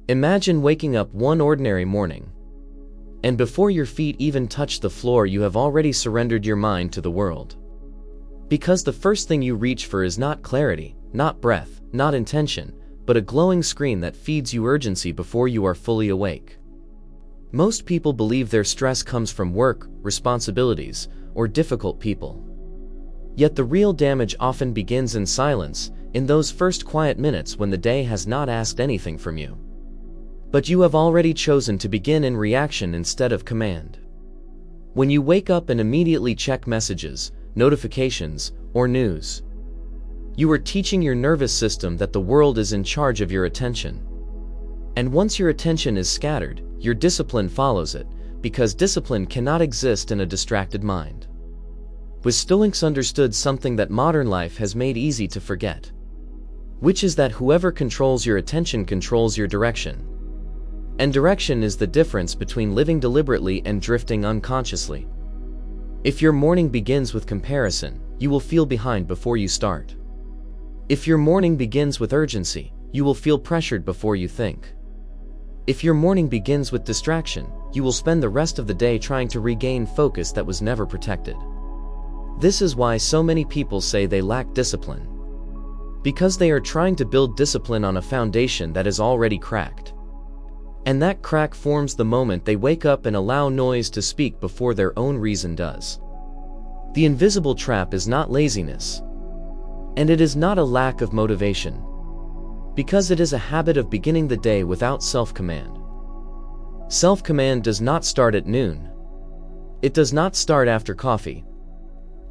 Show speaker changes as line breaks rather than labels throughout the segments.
Imagine waking up one ordinary morning, and before your feet even touch the floor, you have already surrendered your mind to the world. Because the first thing you reach for is not clarity, not breath, not intention, but a glowing screen that feeds you urgency before you are fully awake. Most people believe their stress comes from work, responsibilities, or difficult people. Yet the real damage often begins in silence, in those first quiet minutes when the day has not asked anything from you. But you have already chosen to begin in reaction instead of command. When you wake up and immediately check messages, notifications, or news, you are teaching your nervous system that the world is in charge of your attention. And once your attention is scattered, your discipline follows it, because discipline cannot exist in a distracted mind. The Stoics understood something that modern life has made easy to forget, which is that whoever controls your attention controls your direction. And direction is the difference between living deliberately and drifting unconsciously. If your morning begins with comparison, you will feel behind before you start. If your morning begins with urgency, you will feel pressured before you think. If your morning begins with distraction, you will spend the rest of the day trying to regain focus that was never protected. This is why so many people say they lack discipline. Because they are trying to build discipline on a foundation that is already cracked. And that crack forms the moment they wake up and allow noise to speak before their own reason does. The invisible trap is not laziness. And it is not a lack of motivation. Because it is a habit of beginning the day without self-command. Self-command does not start at noon. It does not start after coffee.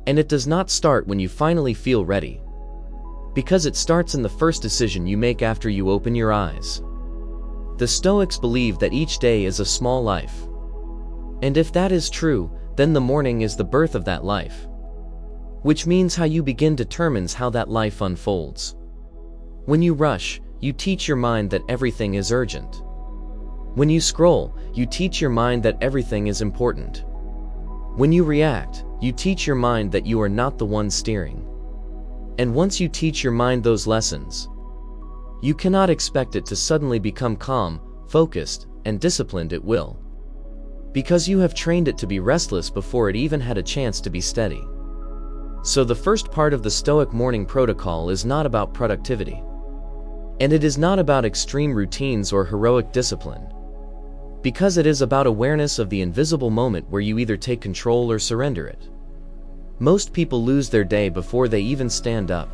And it does not start when you finally feel ready. Because it starts in the first decision you make after you open your eyes. The Stoics believe that each day is a small life. And if that is true, then the morning is the birth of that life. Which means how you begin determines how that life unfolds. When you rush, you teach your mind that everything is urgent. When you scroll, you teach your mind that everything is important. When you react, you teach your mind that you are not the one steering. And once you teach your mind those lessons, you cannot expect it to suddenly become calm, focused, and disciplined at will. Because you have trained it to be restless before it even had a chance to be steady. So the first part of the Stoic Morning Protocol is not about productivity. And it is not about extreme routines or heroic discipline. Because it is about awareness of the invisible moment where you either take control or surrender it. Most people lose their day before they even stand up.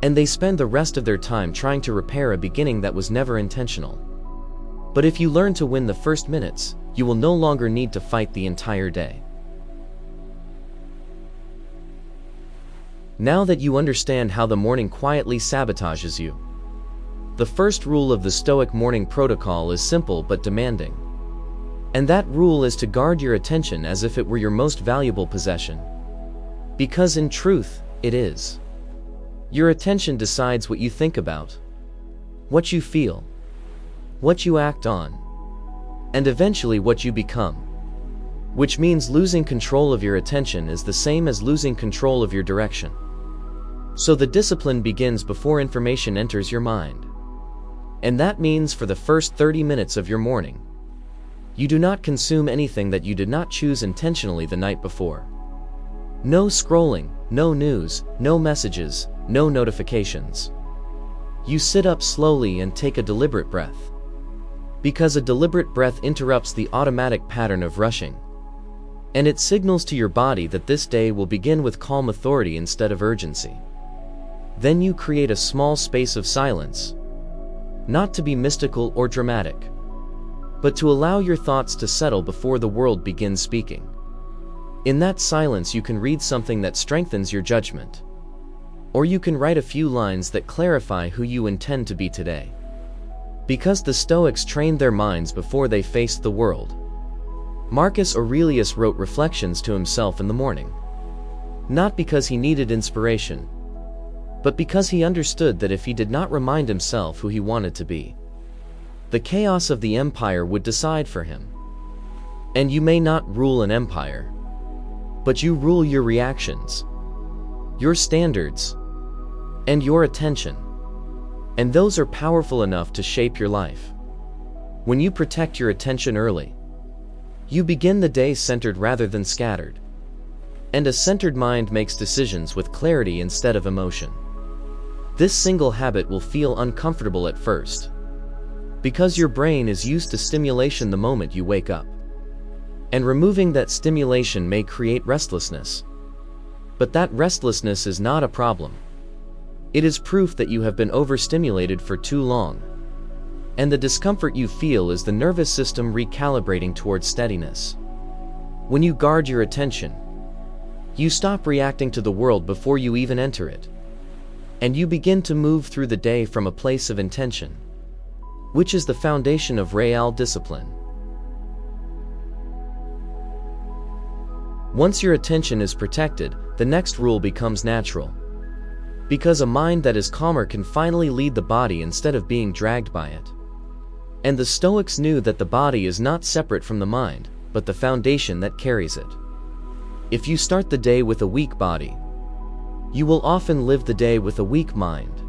And they spend the rest of their time trying to repair a beginning that was never intentional. But if you learn to win the first minutes, you will no longer need to fight the entire day. Now that you understand how the morning quietly sabotages you, the first rule of the Stoic Morning Protocol is simple but demanding. And that rule is to guard your attention as if it were your most valuable possession. Because in truth, it is. Your attention decides what you think about, what you feel, what you act on, and eventually what you become. Which means losing control of your attention is the same as losing control of your direction. So the discipline begins before information enters your mind. And that means for the first 30 minutes of your morning, you do not consume anything that you did not choose intentionally the night before. No scrolling, no news, no messages, no notifications. You sit up slowly and take a deliberate breath. Because a deliberate breath interrupts the automatic pattern of rushing. And it signals to your body that this day will begin with calm authority instead of urgency. Then you create a small space of silence. Not to be mystical or dramatic, but to allow your thoughts to settle before the world begins speaking. In that silence you can read something that strengthens your judgment. Or you can write a few lines that clarify who you intend to be today. Because the Stoics trained their minds before they faced the world. Marcus Aurelius wrote reflections to himself in the morning. Not because he needed inspiration, but because he understood that if he did not remind himself who he wanted to be, the chaos of the empire would decide for him. And you may not rule an empire, but you rule your reactions, your standards, and your attention. And those are powerful enough to shape your life. When you protect your attention early, you begin the day centered rather than scattered. And a centered mind makes decisions with clarity instead of emotion. This single habit will feel uncomfortable at first, because your brain is used to stimulation the moment you wake up. And removing that stimulation may create restlessness. But that restlessness is not a problem. It is proof that you have been overstimulated for too long. And the discomfort you feel is the nervous system recalibrating towards steadiness. When you guard your attention, you stop reacting to the world before you even enter it. And you begin to move through the day from a place of intention, which is the foundation of real discipline. Once your attention is protected, the next rule becomes natural. Because a mind that is calmer can finally lead the body instead of being dragged by it. And the Stoics knew that the body is not separate from the mind, but the foundation that carries it. If you start the day with a weak body, you will often live the day with a weak mind.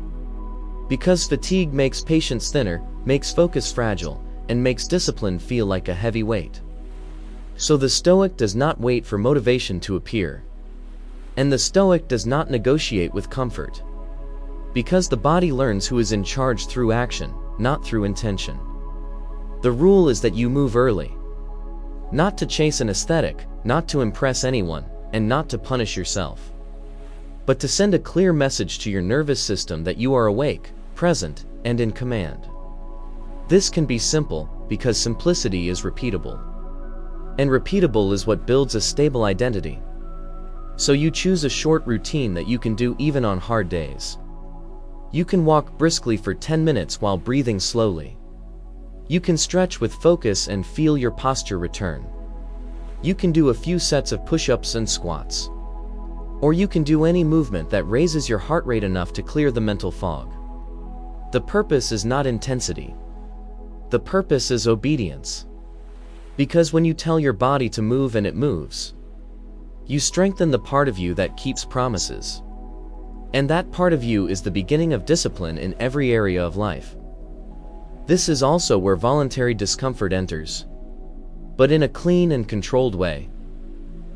Because fatigue makes patience thinner, makes focus fragile, and makes discipline feel like a heavy weight. So the Stoic does not wait for motivation to appear. And the Stoic does not negotiate with comfort. Because the body learns who is in charge through action, not through intention. The rule is that you move early. Not to chase an aesthetic, not to impress anyone, and not to punish yourself. But to send a clear message to your nervous system that you are awake, present, and in command. This can be simple, because simplicity is repeatable. And repeatable is what builds a stable identity. So you choose a short routine that you can do even on hard days. You can walk briskly for 10 minutes while breathing slowly. You can stretch with focus and feel your posture return. You can do a few sets of push-ups and squats. Or you can do any movement that raises your heart rate enough to clear the mental fog. The purpose is not intensity. The purpose is obedience. Because when you tell your body to move and it moves, you strengthen the part of you that keeps promises. And that part of you is the beginning of discipline in every area of life. This is also where voluntary discomfort enters, but in a clean and controlled way.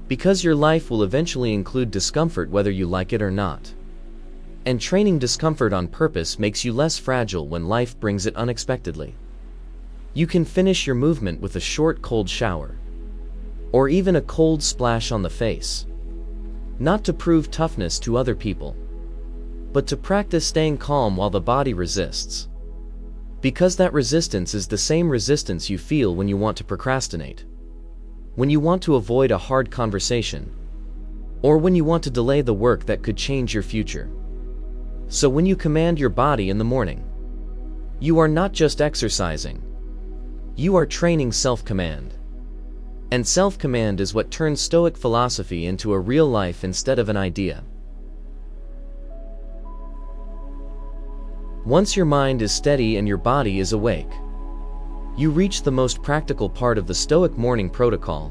Because your life will eventually include discomfort whether you like it or not. And training discomfort on purpose makes you less fragile when life brings it unexpectedly. You can finish your movement with a short cold shower, or even a cold splash on the face. Not to prove toughness to other people, but to practice staying calm while the body resists. Because that resistance is the same resistance you feel when you want to procrastinate. When you want to avoid a hard conversation. Or when you want to delay the work that could change your future. So when you command your body in the morning, you are not just exercising. You are training self-command. And self-command is what turns Stoic philosophy into a real life instead of an idea. Once your mind is steady and your body is awake, you reach the most practical part of the Stoic Morning Protocol,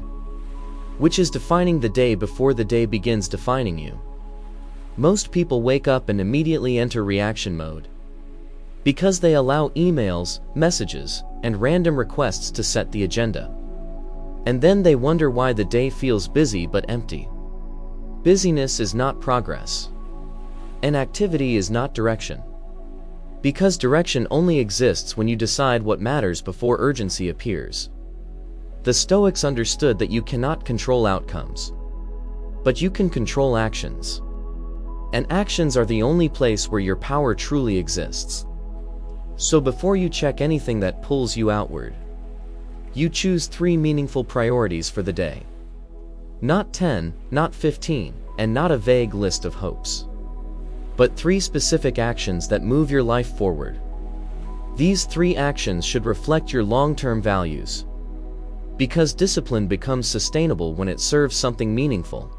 which is defining the day before the day begins defining you. Most people wake up and immediately enter reaction mode, because they allow emails, messages, and random requests to set the agenda. And then they wonder why the day feels busy but empty. Busyness is not progress. And activity is not direction. Because direction only exists when you decide what matters before urgency appears. The Stoics understood that you cannot control outcomes, but you can control actions. And actions are the only place where your power truly exists. So before you check anything that pulls you outward, you choose 3 meaningful priorities for the day. Not 10, not 15, and not a vague list of hopes. But 3 specific actions that move your life forward. These 3 actions should reflect your long-term values. Because discipline becomes sustainable when it serves something meaningful.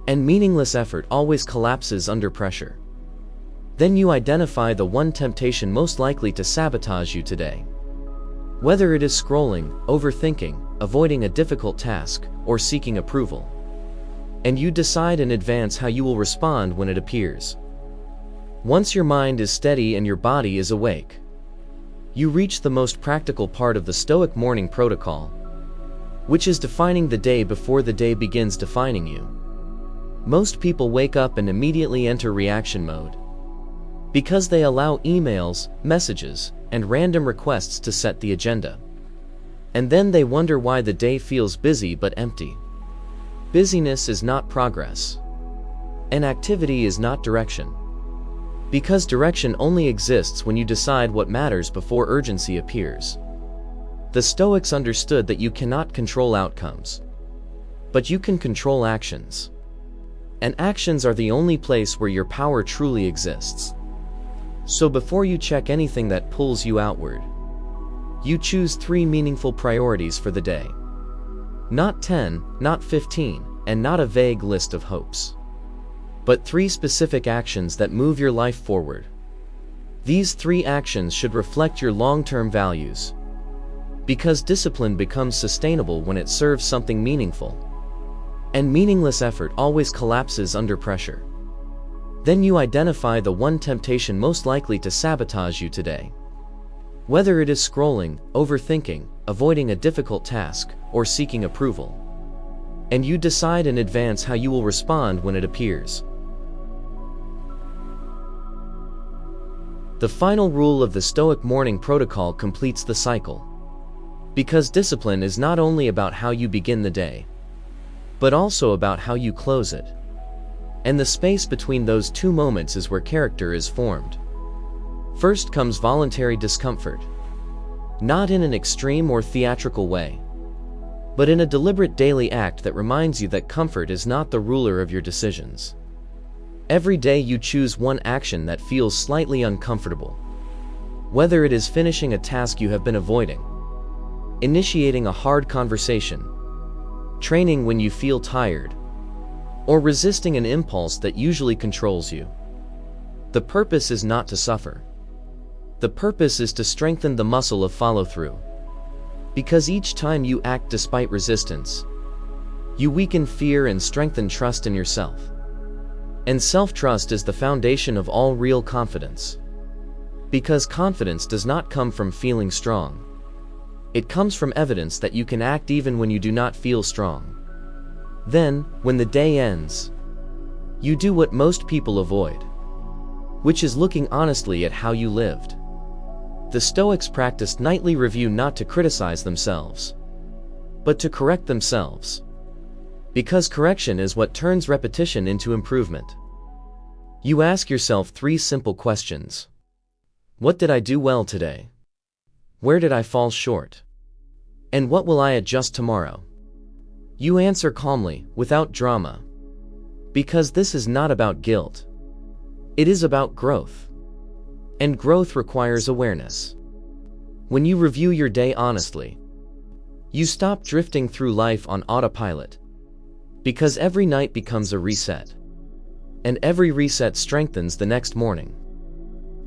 And meaningless effort always collapses under pressure. Then you identify the one temptation most likely to sabotage you today. Whether it is scrolling, overthinking, avoiding a difficult task, or seeking approval. And you decide in advance how you will respond when it appears. Once your mind is steady and your body is awake, you reach the most practical part of the Stoic Morning Protocol, which is defining the day before the day begins defining you. Most people wake up and immediately enter reaction mode because they allow emails, messages, and random requests to set the agenda. And then they wonder why the day feels busy but empty. Busyness is not progress. And activity is not direction. Because direction only exists when you decide what matters before urgency appears. The Stoics understood that you cannot control outcomes, but you can control actions. And actions are the only place where your power truly exists. So before you check anything that pulls you outward, you choose 3 meaningful priorities for the day. Not 10, not 15, and not a vague list of hopes, but 3 specific actions that move your life forward. These 3 actions should reflect your long-term values, because discipline becomes sustainable when it serves something meaningful, and meaningless effort always collapses under pressure. Then you identify the one temptation most likely to sabotage you today. Whether it is scrolling, overthinking, avoiding a difficult task, or seeking approval. And you decide in advance how you will respond when it appears. The final rule of the Stoic Morning Protocol completes the cycle. Because discipline is not only about how you begin the day, but also about how you close it. And the space between those 2 moments is where character is formed. First comes voluntary discomfort. Not in an extreme or theatrical way, but in a deliberate daily act that reminds you that comfort is not the ruler of your decisions. Every day you choose one action that feels slightly uncomfortable. Whether it is finishing a task you have been avoiding, initiating a hard conversation, training when you feel tired, or resisting an impulse that usually controls you. The purpose is not to suffer. The purpose is to strengthen the muscle of follow-through. Because each time you act despite resistance, you weaken fear and strengthen trust in yourself. And self-trust is the foundation of all real confidence. Because confidence does not come from feeling strong. It comes from evidence that you can act even when you do not feel strong. Then, when the day ends, you do what most people avoid, which is looking honestly at how you lived. The Stoics practiced nightly review not to criticize themselves, but to correct themselves. Because correction is what turns repetition into improvement. You ask yourself 3 simple questions. What did I do well today? Where did I fall short? And what will I adjust tomorrow? You answer calmly, without drama. Because this is not about guilt. It is about growth. And growth requires awareness. When you review your day honestly, you stop drifting through life on autopilot. Because every night becomes a reset. And every reset strengthens the next morning.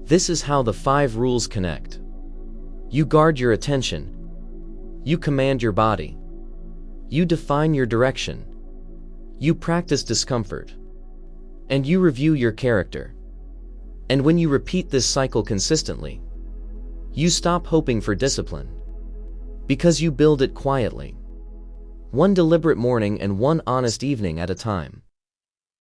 This is how the 5 rules connect. You guard your attention. You command your body. You define your direction. You practice discomfort. And you review your character. And when you repeat this cycle consistently, you stop hoping for discipline. Because you build it quietly. One deliberate morning and one honest evening at a time.